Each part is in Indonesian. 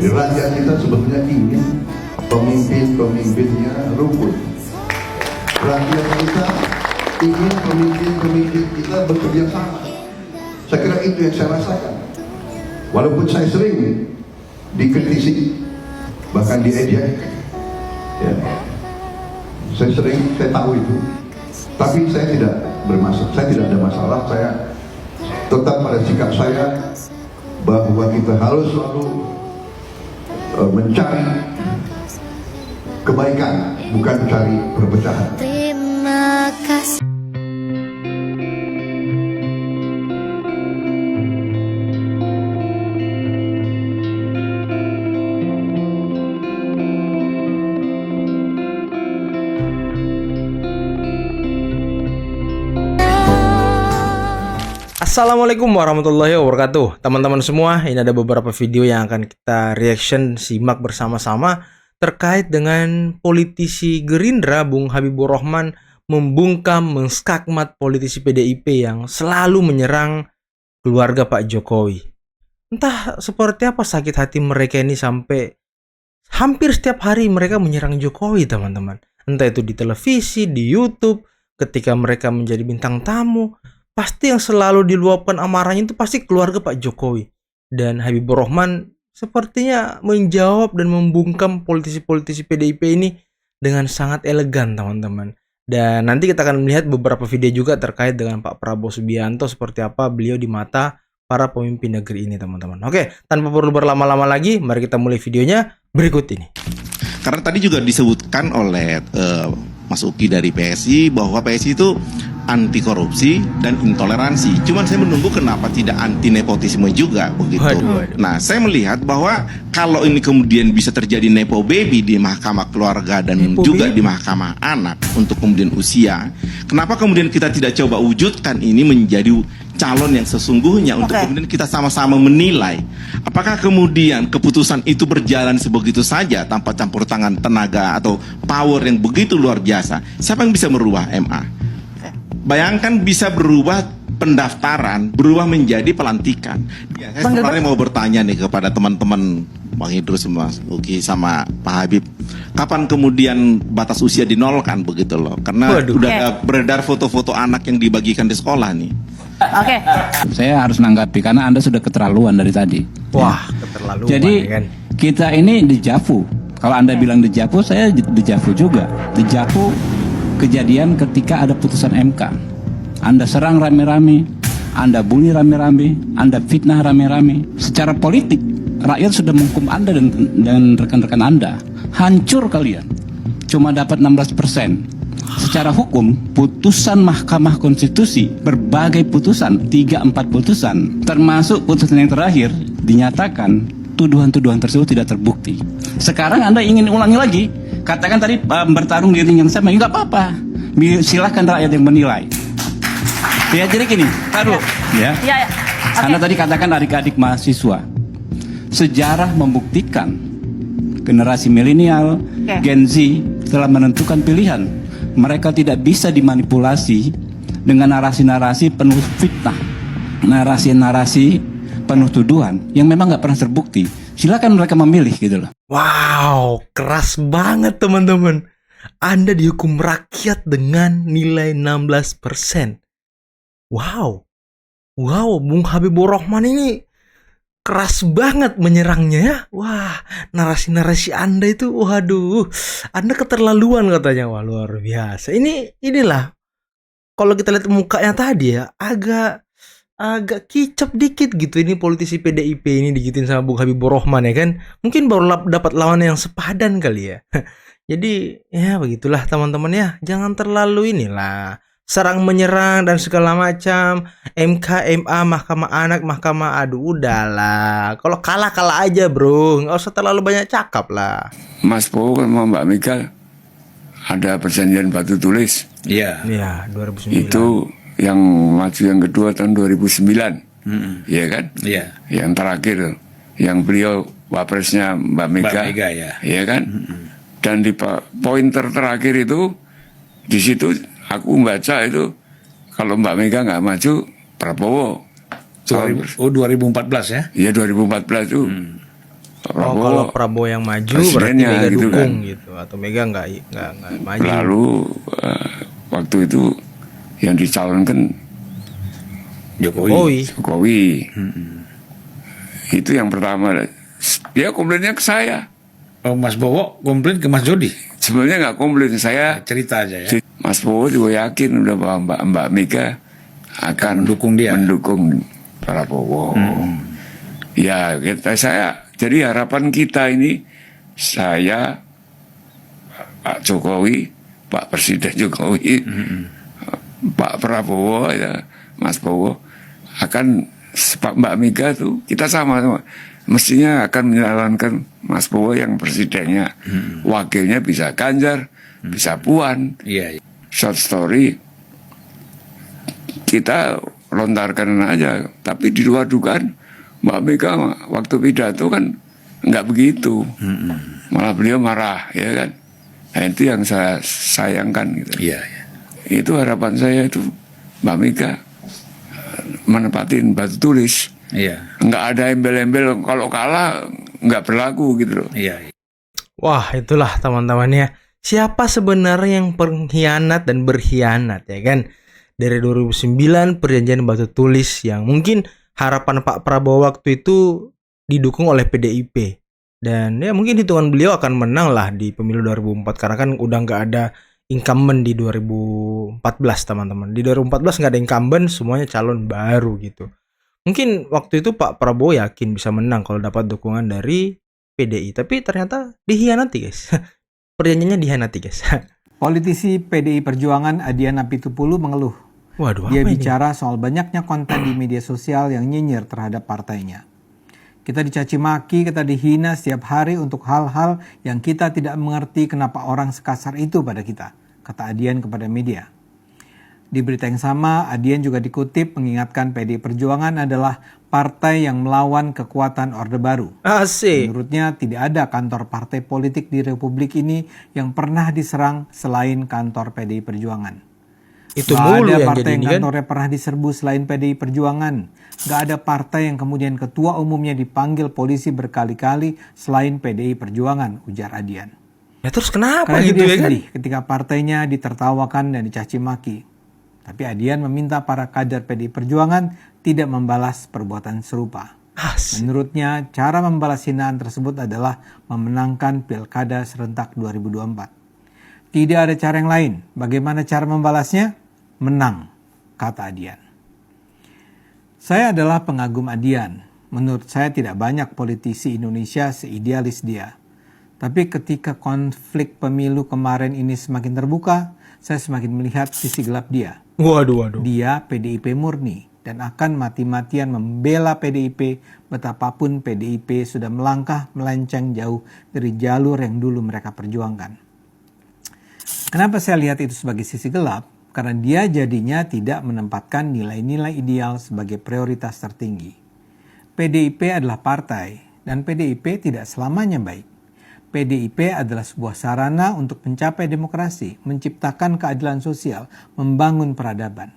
Rakyat kita sebetulnya ingin pemimpin-pemimpinnya rukun. Rakyat kita ingin pemimpin-pemimpin kita bekerja sama. Saya kira itu yang saya rasakan. Walaupun saya sering dikritisi, bahkan diejek, ya. Saya tahu itu. Tapi saya tidak bermasalah, saya tidak ada masalah. Saya tetap pada sikap saya bahwa kita harus selalu mencari kebaikan, bukan mencari perpecahan. Terima kasih. Assalamualaikum warahmatullahi wabarakatuh. Teman-teman semua, ini ada beberapa video yang akan kita reaction, simak bersama-sama terkait dengan politisi Gerindra Bung Habibur Rahman membungkam, menskakmat politisi PDIP yang selalu menyerang keluarga Pak Jokowi. Entah seperti apa sakit hati mereka ini sampai hampir setiap hari mereka menyerang Jokowi, teman-teman. Entah itu di televisi, di YouTube, ketika mereka menjadi bintang tamu. Pasti yang selalu diluapkan amarahnya itu pasti keluarga Pak Jokowi. Dan Habibur Rahman sepertinya menjawab dan membungkam politisi-politisi PDIP ini dengan sangat elegan, teman-teman. Dan nanti kita akan melihat beberapa video juga terkait dengan Pak Prabowo Subianto, seperti apa beliau di mata para pemimpin negeri ini, teman-teman. Oke, tanpa perlu berlama-lama lagi, mari kita mulai videonya berikut ini. Karena tadi juga disebutkan oleh Mas Uki dari PSI bahwa PSI itu anti korupsi dan intoleransi. Cuman saya menunggu kenapa tidak anti nepotisme juga begitu. Waduh. Nah, saya melihat bahwa kalau ini kemudian bisa terjadi nepo baby di mahkamah keluarga dan nepo juga baby di mahkamah anak untuk kemudian usia, kenapa kemudian kita tidak coba wujudkan ini menjadi calon yang sesungguhnya untuk kemudian kita sama-sama menilai apakah kemudian keputusan itu berjalan sebegitu saja tanpa campur tangan tenaga atau power yang begitu luar biasa. Siapa yang bisa merubah MA? Bayangkan bisa berubah pendaftaran, berubah menjadi pelantikan. Ya, saya sebenarnya mau bertanya nih kepada teman-teman Bang Idrus, Mas Uki sama Pak Habib, kapan kemudian batas usia dinolkan begitu loh? Karena udah ada beredar foto-foto anak yang dibagikan di sekolah nih. Oke. Saya harus nanggapi karena Anda sudah keterlaluan dari tadi. Wah, keterlaluan. Jadi kan? kita ini dejavu. Kalau Anda bilang dejavu, saya dejavu juga. Dejavu kejadian ketika ada putusan MK. Anda serang rame-rame, Anda bully rame-rame, Anda fitnah rame-rame. Secara politik, rakyat sudah menghukum Anda dan rekan-rekan Anda. Hancur kalian. Cuma dapat 16%. Secara hukum, putusan Mahkamah Konstitusi, berbagai putusan, 3-4 putusan, termasuk putusan yang terakhir, dinyatakan tuduhan-tuduhan tersebut tidak terbukti. Sekarang Anda ingin ulangi lagi, katakan tadi bertarung di ring yang sama, nggak apa-apa. Silahkan rakyat yang menilai. Ya jadi gini, taruh ya. Anda tadi katakan adik-adik mahasiswa, sejarah membuktikan generasi milenial, Gen Z telah menentukan pilihan. Mereka tidak bisa dimanipulasi dengan narasi-narasi penuh fitnah, narasi-narasi penuh tuduhan yang memang nggak pernah terbukti. Silakan mereka memilih gitu loh. Wow, keras banget teman-teman. Anda dihukum rakyat dengan nilai 16%. Wow, Bung Habibur Rahman ini keras banget menyerangnya ya. Wah, narasi-narasi Anda itu, waduh, Anda keterlaluan katanya. Wah, luar biasa. Inilah, kalau kita lihat mukanya tadi ya, agak kicap dikit gitu ini politisi PDIP ini digituin sama Bung Habibur Rahman ya kan. Mungkin baru dapat lawan yang sepadan kali ya. Jadi ya begitulah teman-teman ya. Jangan terlalu inilah serang menyerang dan segala macam. MK, MA, Mahkamah Anak, Mahkamah, aduh udahlah. Kalau kalah aja bro, nggak usah terlalu banyak cakap lah. Mas Po sama Mbak Mega ada perjanjian batu tulis. Iya. Iya, 2009. Itu yang maju yang kedua tahun 2009. Iya kan? Iya. Yang terakhir yang beliau wapresnya Mbak Mega. Ya. Iya kan? Dan di pointer terakhir itu di situ aku membaca itu kalau Mbak Mega nggak maju Prabowo. 2014 ya? Iya 2014 itu Oh, kalau Prabowo yang maju berarti presidennya Mega gitu dukung kan. gitu, atau Mega nggak maju. Lalu waktu itu yang dicalonkan Jokowi. Jokowi. Itu yang pertama. Dia komplainnya ke saya. Oh, Mas Bowo komplain ke Mas Jody. Sebenarnya nggak komplain, saya Cerita aja ya. Mas Bowo juga yakin udah bahwa Mbak Mega akan mendukung dia. mendukung Prabowo. Ya, jadi harapan kita ini, saya, Pak Jokowi, Pak Presiden Jokowi, Pak Prabowo, ya, Mas Bowo akan Mbak Mega tuh kita sama-sama mestinya akan menjalankan Mas Bowo yang presidennya, wakilnya bisa Ganjar, bisa Puan. Iya. Short story kita lontarkan aja, tapi di luar dugaan Mbak Mega waktu pidato kan nggak begitu, malah beliau marah, ya kan. Nah, itu yang saya sayangkan gitu. Iya. Itu harapan saya itu Mbak Mega menepatin batu tulis. Iya. Nggak ada embel-embel, kalau kalah nggak berlaku gitu loh. Iya. Wah, itulah teman-temannya. Siapa sebenarnya yang pengkhianat dan berkhianat, ya kan? Dari 2009 perjanjian batu tulis yang mungkin harapan Pak Prabowo waktu itu didukung oleh PDIP. Dan ya mungkin hitungan beliau akan menang lah di pemilu 2004 karena kan udah nggak ada incumbent di 2014 teman-teman. Di 2014 nggak ada incumbent, semuanya calon baru gitu. Mungkin waktu itu Pak Prabowo yakin bisa menang kalau dapat dukungan dari PDI, tapi ternyata dihianati guys. Perjanjiannya dihianati guys. Politisi PDI Perjuangan Adian Apitupulu mengeluh. Waduh, Dia apa ini? bicara soal banyaknya konten di media sosial yang nyinyir terhadap partainya. Kita dicaci maki, kita dihina setiap hari untuk hal-hal yang kita tidak mengerti kenapa orang sekasar itu pada kita, kata Adian kepada media. Di berita yang sama, Adian juga dikutip mengingatkan PDI Perjuangan adalah partai yang melawan kekuatan Orde Baru. Asik. Menurutnya tidak ada kantor partai politik di Republik ini yang pernah diserang selain kantor PDI Perjuangan. Itu Gak mulu ada yang partai jadi yang ini kan. kantornya pernah diserbu selain PDI Perjuangan. Gak ada partai yang kemudian ketua umumnya dipanggil polisi berkali-kali selain PDI Perjuangan, ujar Adian. Ya terus kenapa Karena itu gitu dia ya kan? sedih ketika partainya ditertawakan dan dicaci maki. Tapi Adian meminta para kader PDI Perjuangan tidak membalas perbuatan serupa. Asik. Menurutnya, cara membalas hinaan tersebut adalah memenangkan Pilkada serentak 2024. Tidak ada cara yang lain. Bagaimana cara membalasnya? Menang, kata Adian. Saya adalah pengagum Adian. Menurut saya tidak banyak politisi Indonesia seidealis dia. Tapi ketika konflik pemilu kemarin ini semakin terbuka, saya semakin melihat sisi gelap dia. Waduh. Dia PDIP murni dan akan mati-matian membela PDIP betapapun PDIP sudah melangkah melenceng jauh dari jalur yang dulu mereka perjuangkan. Kenapa saya lihat itu sebagai sisi gelap? Karena dia jadinya tidak menempatkan nilai-nilai ideal sebagai prioritas tertinggi. PDIP adalah partai dan PDIP tidak selamanya baik. PDIP adalah sebuah sarana untuk mencapai demokrasi, menciptakan keadilan sosial, membangun peradaban.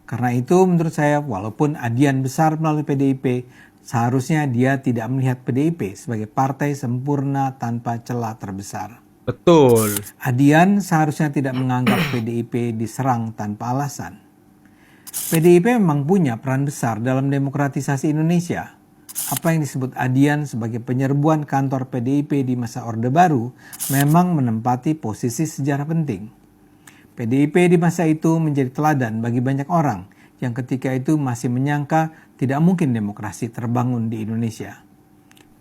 Karena itu menurut saya walaupun Adian besar melalui PDIP, seharusnya dia tidak melihat PDIP sebagai partai sempurna tanpa celah terbesar. Betul. Adian seharusnya tidak menganggap PDIP diserang tanpa alasan. PDIP memang punya peran besar dalam demokratisasi Indonesia. Apa yang disebut Adian sebagai penyerbuan kantor PDIP di masa Orde Baru memang menempati posisi sejarah penting. PDIP di masa itu menjadi teladan bagi banyak orang yang ketika itu masih menyangka tidak mungkin demokrasi terbangun di Indonesia.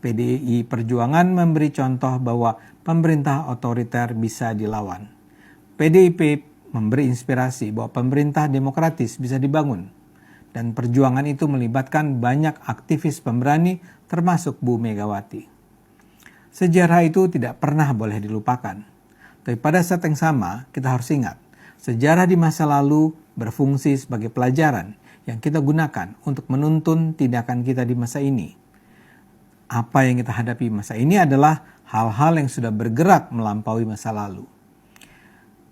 PDI Perjuangan memberi contoh bahwa pemerintah otoriter bisa dilawan. PDIP memberi inspirasi bahwa pemerintah demokratis bisa dibangun. Dan perjuangan itu melibatkan banyak aktivis pemberani termasuk Bu Megawati. Sejarah itu tidak pernah boleh dilupakan. Tapi pada saat yang sama kita harus ingat, sejarah di masa lalu berfungsi sebagai pelajaran yang kita gunakan untuk menuntun tindakan kita di masa ini. Apa yang kita hadapi masa ini adalah hal-hal yang sudah bergerak melampaui masa lalu.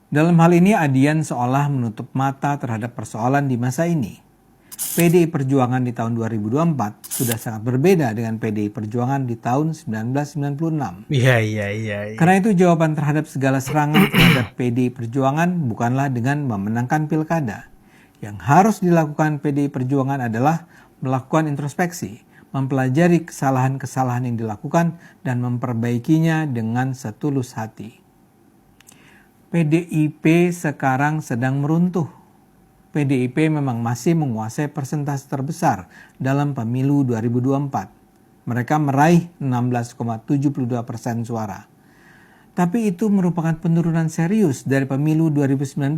Dalam hal ini Adian seolah menutup mata terhadap persoalan di masa ini. PDI Perjuangan di tahun 2024 sudah sangat berbeda dengan PDI Perjuangan di tahun 1996. Iya. Karena itu jawaban terhadap segala serangan terhadap PDI Perjuangan bukanlah dengan memenangkan pilkada. Yang harus dilakukan PDI Perjuangan adalah melakukan introspeksi, mempelajari kesalahan-kesalahan yang dilakukan dan memperbaikinya dengan setulus hati. PDIP sekarang sedang meruntuh. PDIP memang masih menguasai persentase terbesar dalam pemilu 2024. Mereka meraih 16,72% suara. Tapi itu merupakan penurunan serius dari pemilu 2019,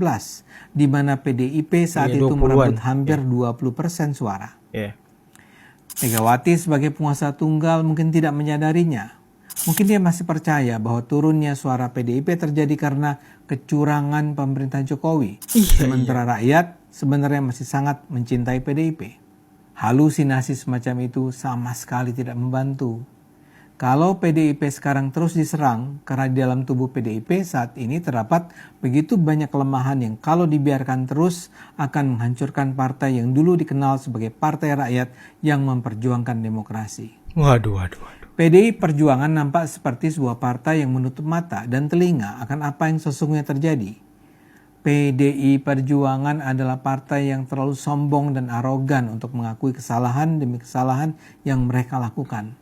di mana PDIP saat itu merebut hampir 20% suara. Megawati sebagai penguasa tunggal mungkin tidak menyadarinya. Mungkin dia masih percaya bahwa turunnya suara PDIP terjadi karena kecurangan pemerintah Jokowi. Sementara rakyat sebenarnya masih sangat mencintai PDIP. Halusinasi semacam itu sama sekali tidak membantu. Kalau PDIP sekarang terus diserang, karena di dalam tubuh PDIP saat ini terdapat begitu banyak kelemahan yang kalau dibiarkan terus akan menghancurkan partai yang dulu dikenal sebagai partai rakyat yang memperjuangkan demokrasi. Waduh. PDI Perjuangan nampak seperti sebuah partai yang menutup mata dan telinga akan apa yang sesungguhnya terjadi. PDI Perjuangan adalah partai yang terlalu sombong dan arogan untuk mengakui kesalahan demi kesalahan yang mereka lakukan.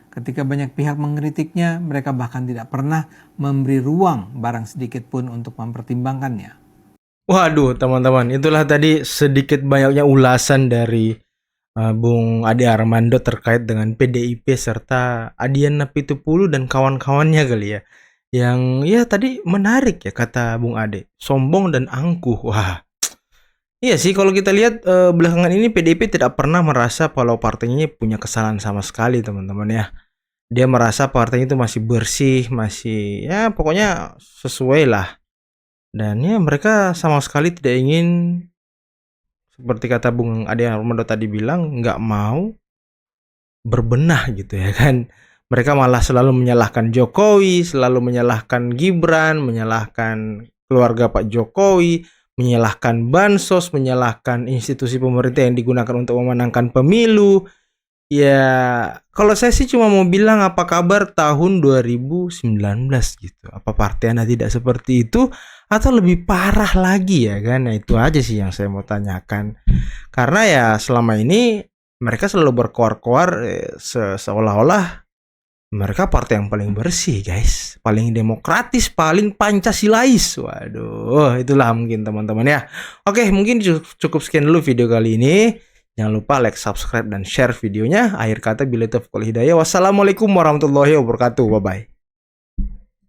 Ketika banyak pihak mengkritiknya, mereka bahkan tidak pernah memberi ruang barang sedikit pun untuk mempertimbangkannya. Waduh teman-teman, itulah tadi sedikit banyaknya ulasan dari Bung Ade Armando terkait dengan PDIP serta Adian Apitupulu dan kawan-kawannya kali ya. Yang ya tadi menarik ya kata Bung Ade, sombong dan angkuh. Wah, iya sih kalau kita lihat belakangan ini PDIP tidak pernah merasa kalau partainya punya kesalahan sama sekali teman-teman ya. Dia merasa partainya itu masih bersih, masih ya pokoknya sesuai lah. Dan ya mereka sama sekali tidak ingin, seperti kata Bung Ade Armando tadi bilang, nggak mau berbenah gitu ya kan. Mereka malah selalu menyalahkan Jokowi, selalu menyalahkan Gibran, menyalahkan keluarga Pak Jokowi, menyalahkan bansos, menyalahkan institusi pemerintah yang digunakan untuk memenangkan pemilu. Ya, kalau saya sih cuma mau bilang apa kabar tahun 2019 gitu. Apa partai Anda tidak seperti itu atau lebih parah lagi ya kan? Nah, itu aja sih yang saya mau tanyakan. Karena ya selama ini mereka selalu berkoar-koar seolah-olah mereka partai yang paling bersih guys, paling demokratis, paling Pancasilais. Waduh, itulah mungkin teman-teman ya. Oke, mungkin cukup sekian dulu video kali ini. Jangan lupa like, subscribe, dan share videonya. Akhir kata, billahi taufiq wal hidayah. Wassalamualaikum warahmatullahi wabarakatuh. Bye-bye.